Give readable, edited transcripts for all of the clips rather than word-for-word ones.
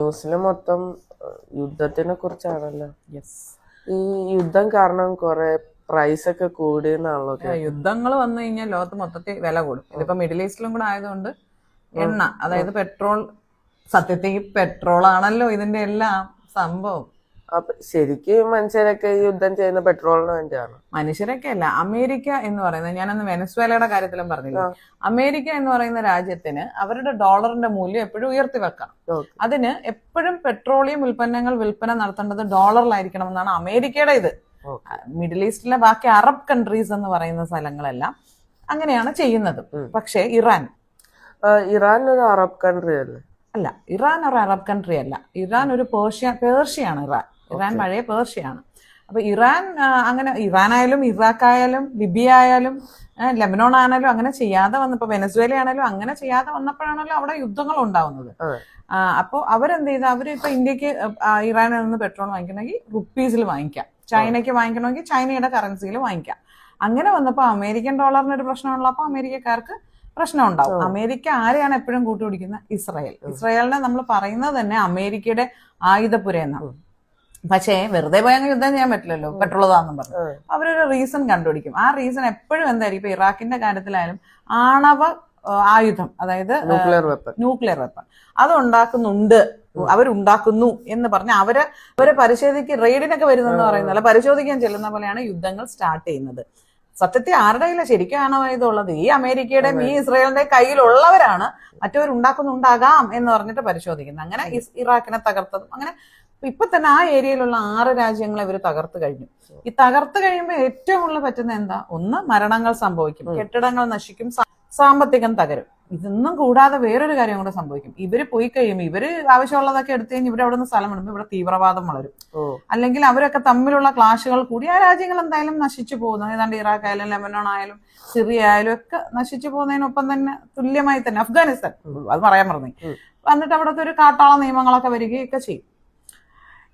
ന്യൂസില് മൊത്തം യുദ്ധത്തിനെ കുറിച്ചാണല്ലോ. യെസ്, ഈ യുദ്ധം കാരണം കുറെ പ്രൈസ് ഒക്കെ കൂടിയെന്നാണല്ലോ. യുദ്ധങ്ങൾ വന്നു കഴിഞ്ഞാൽ ലോകത്ത് മൊത്തത്തിൽ വില കൂടും. ഇതിപ്പോ മിഡിൽ ഈസ്റ്റിലും കൂടെ ആയതുകൊണ്ട് എണ്ണ, അതായത് പെട്രോൾ, സത്യത്തിൽ പെട്രോൾ ആണല്ലോ ഇതിന്റെ എല്ലാം സംഭവം. അപ്പൊ ശരിക്കും മനുഷ്യരൊക്കെ ഈ യുദ്ധം ചെയ്യുന്ന പെട്രോളിന് വേണ്ടിയാണ്. മനുഷ്യരൊക്കെ അല്ല, അമേരിക്ക എന്ന് പറയുന്നത്, ഞാനന്ന് വെനസ്വേലയുടെ കാര്യത്തിലും പറഞ്ഞില്ല, അമേരിക്ക എന്ന് പറയുന്ന രാജ്യത്തിന് അവരുടെ ഡോളറിന്റെ മൂല്യം എപ്പോഴും ഉയർത്തി വെക്കാം. അതിന് എപ്പോഴും പെട്രോളിയം ഉൽപ്പന്നങ്ങൾ വിൽപ്പന നടത്തേണ്ടത് ഡോളറിലായിരിക്കണം എന്നാണ് അമേരിക്കയുടെ ഇത്. മിഡിൽ ഈസ്റ്റിലെ ബാക്കി അറബ് കൺട്രീസ് എന്ന് പറയുന്ന സ്ഥലങ്ങളെല്ലാം അങ്ങനെയാണ് ചെയ്യുന്നത്. പക്ഷേ ഇറാൻ ഒരു അറബ് കൺട്രി അല്ലേ? അല്ല, ഇറാൻ ഒരു അറബ് കൺട്രി അല്ല. ഇറാൻ ഒരു പേർഷ്യയാണ്. ഇറാൻ പഴയ പേർഷ്യയാണ്. അപ്പൊ ഇറാൻ അങ്ങനെ, ഇറാനായാലും ഇറാഖ് ആയാലും ലിബിയ ആയാലും ലെബനോൺ ആണേലും അങ്ങനെ ചെയ്യാതെ വന്നപ്പോ, വെനസ്വേല ആണേലും അങ്ങനെ ചെയ്യാതെ വന്നപ്പോഴാണല്ലോ അവിടെ യുദ്ധങ്ങൾ ഉണ്ടാവുന്നത്. അപ്പോൾ അവരെന്ത് ചെയ്ത, അവരിപ്പോ ഇന്ത്യക്ക് ഇറാനിൽ നിന്ന് പെട്രോൾ വാങ്ങിക്കണമെങ്കിൽ റുപ്പീസിൽ വാങ്ങിക്കാം, ചൈനയ്ക്ക് വാങ്ങിക്കണമെങ്കിൽ ചൈനയുടെ കറൻസിയിൽ വാങ്ങിക്കാം. അങ്ങനെ വന്നപ്പോൾ അമേരിക്കൻ ഡോളറിന് ഒരു പ്രശ്നമുള്ളപ്പോൾ അമേരിക്കക്കാർക്ക് പ്രശ്നം ഉണ്ടാവും. അമേരിക്ക ആരെയാണ് എപ്പോഴും കൂട്ടുപിടിക്കുന്നത്? ഇസ്രായേലിനെ നമ്മൾ പറയുന്നത് തന്നെ അമേരിക്കയുടെ ആയുധപുര എന്നാണ്. പക്ഷേ വെറുതെ പോയി അങ്ങ് യുദ്ധം ചെയ്യാൻ പറ്റില്ലല്ലോ, പെട്രോൾ താന്നും പറഞ്ഞു. അവരൊരു റീസൺ കണ്ടുപിടിക്കും. ആ റീസൺ എപ്പോഴും എന്തായിരിക്കും? ഇപ്പൊ ഇറാഖിന്റെ കാര്യത്തിലായാലും ആണവ ആയുധം, അതായത് ന്യൂക്ലിയർ വെപ്പൺ അത് അവരുണ്ടാക്കുന്നു എന്ന് പറഞ്ഞ് അവരെ പരിശോധിക്ക് റെയ്ഡിനൊക്കെ വരുന്നെന്ന് പറയുന്നതല്ല, പരിശോധിക്കാൻ ചെല്ലുന്ന പോലെയാണ് യുദ്ധങ്ങൾ സ്റ്റാർട്ട് ചെയ്യുന്നത്. സത്യത്തിൽ ആരുടെ കയ്യില ശരിക്കും ആണവായുധമുള്ളത്? ഈ അമേരിക്കയുടെയും ഈ ഇസ്രായേലിന്റെ കയ്യിലുള്ളവരാണ് മറ്റവരുണ്ടാക്കുന്നുണ്ടാകാം എന്ന് പറഞ്ഞിട്ട് പരിശോധിക്കുന്നത്. അങ്ങനെ ഇറാഖിനെ തകർത്തതും അങ്ങനെ ഇപ്പൊ തന്നെ ആ ഏരിയയിലുള്ള 6 രാജ്യങ്ങളെ ഇവർ തകർത്ത് കഴിഞ്ഞു. ഈ തകർത്ത് കഴിയുമ്പോൾ ഏറ്റവും കൂടുതൽ പറ്റുന്ന എന്താ? ഒന്ന്, മരണങ്ങൾ സംഭവിക്കും, കെട്ടിടങ്ങൾ നശിക്കും, സാമ്പത്തികം തകരും. ഇതൊന്നും കൂടാതെ വേറൊരു കാര്യം കൂടെ സംഭവിക്കും. ഇവര് പോയി കഴിയുമ്പോൾ, ഇവര് ആവശ്യമുള്ളതൊക്കെ എടുത്തു കഴിഞ്ഞ് ഇവിടെ അവിടെ നിന്ന് സ്ഥലം വിടുമ്പോൾ ഇവിടെ തീവ്രവാദം വളരും. അല്ലെങ്കിൽ അവരൊക്കെ തമ്മിലുള്ള ക്ലാഷുകൾ കൂടി ആ രാജ്യങ്ങൾ എന്തായാലും നശിച്ചു പോകുന്നു. ഏതാണ്ട് ഇറാഖ് ആയാലും ലെബനോൺ ആയാലും സിറിയ ആയാലും ഒക്കെ നശിച്ചു പോകുന്നതിനൊപ്പം തന്നെ തുല്യമായി തന്നെ അഫ്ഗാനിസ്ഥാൻ, അത് പറയാൻ പറഞ്ഞു, എന്നിട്ട് അവിടുത്തെ ഒരു കാട്ടാള നിയമങ്ങളൊക്കെ വരികയൊക്കെ ചെയ്യും.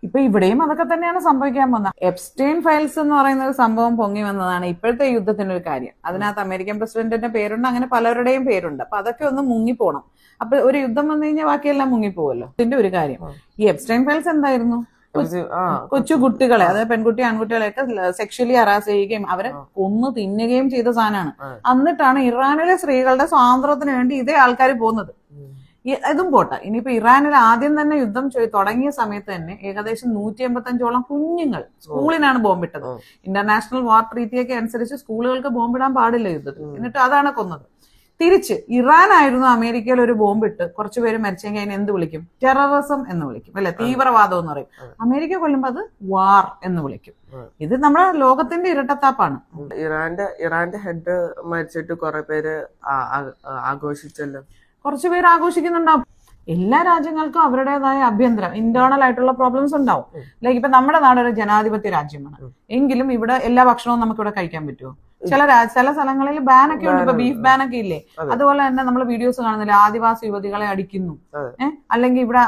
ഇപ്പൊ ഇവിടെയും അതൊക്കെ തന്നെയാണ് സംഭവിക്കാൻ പോകുന്നത്. എപ്സ്റ്റൈൻ ഫയൽസ് എന്ന് പറയുന്ന ഒരു സംഭവം പൊങ്ങി വന്നതാണ് ഇപ്പോഴത്തെ യുദ്ധത്തിന്റെ ഒരു കാര്യം. അതിനകത്ത് അമേരിക്കൻ പ്രസിഡന്റിന്റെ പേരുണ്ട്, അങ്ങനെ പലരുടെയും പേരുണ്ട്. അപ്പൊ അതൊക്കെ ഒന്ന് മുങ്ങിപ്പോണം. അപ്പൊ ഒരു യുദ്ധം വന്നു കഴിഞ്ഞാൽ ബാക്കിയെല്ലാം മുങ്ങിപ്പോവല്ലോ. ഇതിന്റെ ഒരു കാര്യം, ഈ എപ്സ്റ്റൈൻ ഫയൽസ് എന്തായിരുന്നു? കൊച്ചു കുട്ടികളെ, അതായത് പെൺകുട്ടി ആൺകുട്ടികളെയൊക്കെ സെക്ഷലി ഹറാസ് ചെയ്യുകയും അവരെ കൊന്നു തിന്നുകയും ചെയ്ത സാധനമാണ്. എന്നിട്ടാണ് ഇറാനിലെ സ്ത്രീകളുടെ സ്വാതന്ത്ര്യത്തിന് വേണ്ടി ഇതേ ആൾക്കാർ പോകുന്നത്. ഇതും പോട്ടെ, ഇനിയിപ്പോ ഇറാനിൽ ആദ്യം തന്നെ യുദ്ധം തുടങ്ങിയ സമയത്ത് തന്നെ ഏകദേശം 185ഓളം കുഞ്ഞുങ്ങൾ സ്കൂളിനാണ് ബോംബിട്ടത്. ഇന്റർനാഷണൽ വാർ ട്രീറ്റിയൊക്കെ അനുസരിച്ച് സ്കൂളുകൾക്ക് ബോംബിടാൻ പാടില്ല യുദ്ധത്തിൽ. എന്നിട്ട് അതാണ് കൊന്നത്. തിരിച്ച് ഇറാനായിരുന്നു അമേരിക്കയിൽ ഒരു ബോംബിട്ട് കുറച്ചുപേര് മരിച്ചെങ്കിൽ അതിനെ എന്ത് വിളിക്കും? ടെററിസം എന്ന് വിളിക്കും, അല്ലെ? തീവ്രവാദം എന്ന് പറയും. അമേരിക്ക കൊല്ലുമ്പോ അത് വാർ എന്ന് വിളിക്കും. ഇത് നമ്മുടെ ലോകത്തിന്റെ ഇരട്ടത്താപ്പാണ്. ഇറാന്റെ ഹെഡ് മരിച്ചിട്ട് കുറെ പേര് ആഘോഷിച്ചല്ലോ. കുറച്ചുപേർ ആഘോഷിക്കുന്നുണ്ടാവും. എല്ലാ രാജ്യങ്ങൾക്കും അവരുടേതായ ആഭ്യന്തരം, ഇന്റേണൽ ആയിട്ടുള്ള പ്രോബ്ലംസ് ഉണ്ടാവും. ലൈക്ക് ഇപ്പൊ നമ്മുടെ നാട് ഒരു ജനാധിപത്യ രാജ്യമാണ്, എങ്കിലും ഇവിടെ എല്ലാ ഭക്ഷണവും നമുക്ക് ഇവിടെ കഴിക്കാൻ പറ്റുമോ? ചില സ്ഥലങ്ങളിൽ ബാനൊക്കെ ഉണ്ട്. ഇപ്പൊ ബീഫ് ബാനൊക്കെ ഇല്ലേ? അതുപോലെ തന്നെ നമ്മൾ വീഡിയോസ് കാണുന്നില്ല, ആദിവാസി യുവതികളെ അടിക്കുന്നു. അല്ലെങ്കിൽ ഇവിടെ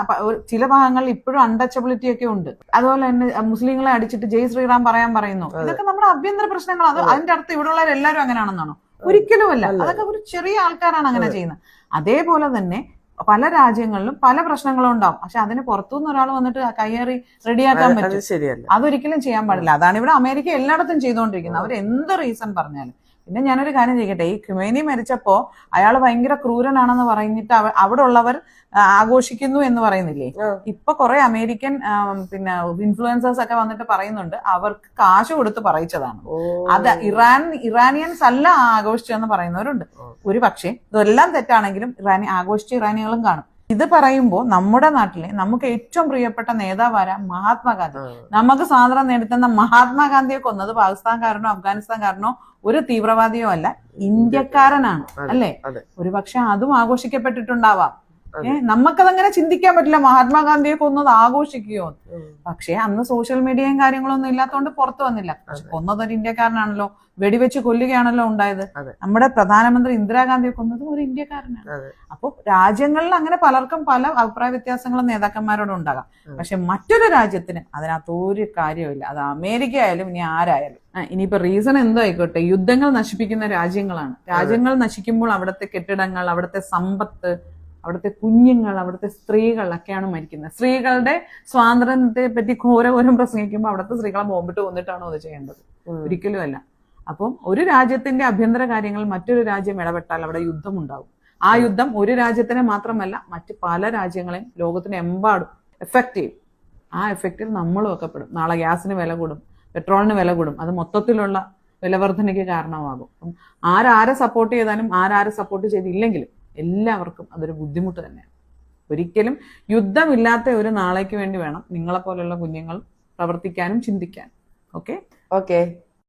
ചില ഭാഗങ്ങളിൽ ഇപ്പോഴും അൺടച്ചബിലിറ്റി ഒക്കെ ഉണ്ട്. അതുപോലെ തന്നെ മുസ്ലിങ്ങളെ അടിച്ചിട്ട് ജയ് ശ്രീറാം പറയുന്നു. ഇതൊക്കെ നമ്മുടെ ആഭ്യന്തര പ്രശ്നങ്ങളാണ്. അതിന്റെ അർത്ഥം ഇവിടെ ഉള്ളവരെല്ലാവരും അങ്ങനെയാണെന്നാണോ? ഒരിക്കലുമല്ല. അതൊക്കെ ഒരു ചെറിയ ആൾക്കാരാണ് അങ്ങനെ ചെയ്യുന്നത്. അതേപോലെ തന്നെ പല രാജ്യങ്ങളിലും പല പ്രശ്നങ്ങളും ഉണ്ടാവും. പക്ഷെ അതിന് പുറത്തുനിന്ന് ഒരാൾ വന്നിട്ട് കയ്യേറി റെഡിയാക്കാൻ പറ്റും? അതൊരിക്കലും ചെയ്യാൻ പാടില്ല. അതാണ് ഇവിടെ അമേരിക്ക എല്ലായിടത്തും ചെയ്തുകൊണ്ടിരിക്കുന്നത്, അവർ എന്ത് റീസൺ പറഞ്ഞാലും. പിന്നെ ഞാനൊരു കാര്യം ചെയ്യട്ടെ, ഈ ഖുമൈനി മരിച്ചപ്പോ അയാൾ ഭയങ്കര ക്രൂരനാണെന്ന് പറഞ്ഞിട്ട് അവിടെ ഉള്ളവർ ആഘോഷിക്കുന്നു എന്ന് പറയുന്നില്ലേ? ഇപ്പൊ കുറെ അമേരിക്കൻ പിന്നെ ഇൻഫ്ലുവൻസേഴ്സ് ഒക്കെ വന്നിട്ട് പറയുന്നുണ്ട് അവർക്ക് കാശ് കൊടുത്ത് പറയിച്ചതാണ്. അത് ഇറാനിയൻസ് അല്ല ആഘോഷിച്ചെന്ന് പറയുന്നവരുണ്ട്. ഒരു പക്ഷേ ഇതെല്ലാം തെറ്റാണെങ്കിലും ആഘോഷിച്ച ഇറാനികളും കാണും. ഇത് പറയുമ്പോൾ നമ്മുടെ നാട്ടിലെ നമുക്ക് ഏറ്റവും പ്രിയപ്പെട്ട നേതാവാര മഹാത്മാഗാന്ധി. നമുക്ക് സ്വാതന്ത്ര്യം നേടിത്തന്ന മഹാത്മാഗാന്ധിയെ കൊന്നത് പാകിസ്ഥാൻകാരനോ അഫ്ഗാനിസ്ഥാൻകാരനോ ഒരു തീവ്രവാദിയോ അല്ല, ഇന്ത്യക്കാരനാണ്, അല്ലേ? ഒരു പക്ഷെ അതും ആഘോഷിക്കപ്പെട്ടിട്ടുണ്ടാവാം. നമുക്കതങ്ങനെ ചിന്തിക്കാൻ പറ്റില്ല, മഹാത്മാഗാന്ധിയെ കൊന്നത് ആഘോഷിക്കുകയോ. പക്ഷെ അന്ന് സോഷ്യൽ മീഡിയയും കാര്യങ്ങളൊന്നും ഇല്ലാത്തതുകൊണ്ട് പുറത്തു വന്നില്ല. കൊന്നതൊരു ഇന്ത്യക്കാരനാണല്ലോ, വെടിവെച്ച് കൊല്ലുകയാണല്ലോ ഉണ്ടായത്. നമ്മുടെ പ്രധാനമന്ത്രി ഇന്ദിരാഗാന്ധിയെ കൊന്നതും ഒരു ഇന്ത്യക്കാരനാണ്. അപ്പോൾ രാജ്യങ്ങളിൽ അങ്ങനെ പലർക്കും പല അഭിപ്രായ വ്യത്യാസങ്ങളും നേതാക്കന്മാരോട് ഉണ്ടാകാം. പക്ഷെ മറ്റൊരു രാജ്യത്തിന് അതിനകത്ത് ഒരു കാര്യമില്ല. അത് അമേരിക്ക ആയാലും ഇനി ആരായാലും. ഇനിയിപ്പോ റീസൺ എന്തോ ആയിക്കോട്ടെ, യുദ്ധങ്ങൾ നശിപ്പിക്കുന്ന രാജ്യങ്ങളാണ്. രാജ്യങ്ങൾ നശിക്കുമ്പോൾ അവിടുത്തെ കെട്ടിടങ്ങൾ, അവിടുത്തെ സമ്പത്ത്, അവിടുത്തെ കുഞ്ഞുങ്ങൾ, അവിടുത്തെ സ്ത്രീകളൊക്കെയാണ് മരിക്കുന്നത്. സ്ത്രീകളുടെ സ്വാതന്ത്ര്യത്തെ പറ്റി ഘോരഘോരം പ്രസംഗിക്കുമ്പോൾ അവിടുത്തെ സ്ത്രീകളെ ബോംബിട്ട് കൊന്നിട്ടാണോ അത് ചെയ്യേണ്ടത്? ഒരിക്കലും അല്ല. അപ്പം ഒരു രാജ്യത്തിന്റെ ആഭ്യന്തര കാര്യങ്ങൾ മറ്റൊരു രാജ്യം ഇടപെട്ടാൽ അവിടെ യുദ്ധം ഉണ്ടാകും. ആ യുദ്ധം ഒരു രാജ്യത്തിനെ മാത്രമല്ല മറ്റ് പല രാജ്യങ്ങളെയും ലോകത്തിനെമ്പാടും എഫക്റ്റ് ചെയ്യും. ആ എഫക്റ്റിൽ നമ്മളും ഒക്കെ പെടും. നാളെ ഗ്യാസിന് വില കൂടും, പെട്രോളിന് വില കൂടും. അത് മൊത്തത്തിലുള്ള വിലവർദ്ധനയ്ക്ക് കാരണമാകും. അപ്പം ആരാരെ സപ്പോർട്ട് ചെയ്താലും ആരാരെ സപ്പോർട്ട് ചെയ്തില്ലെങ്കിലും എല്ലാവർക്കും അതൊരു ബുദ്ധിമുട്ട് തന്നെയാണ്. ഒരിക്കലും യുദ്ധമില്ലാത്ത ഒരു നാളേക്ക് വേണ്ടി വേണം നിങ്ങളെപ്പോലുള്ള കുഞ്ഞുങ്ങൾ പ്രവർത്തിക്കാനും ചിന്തിക്കാനും. ഓക്കെ.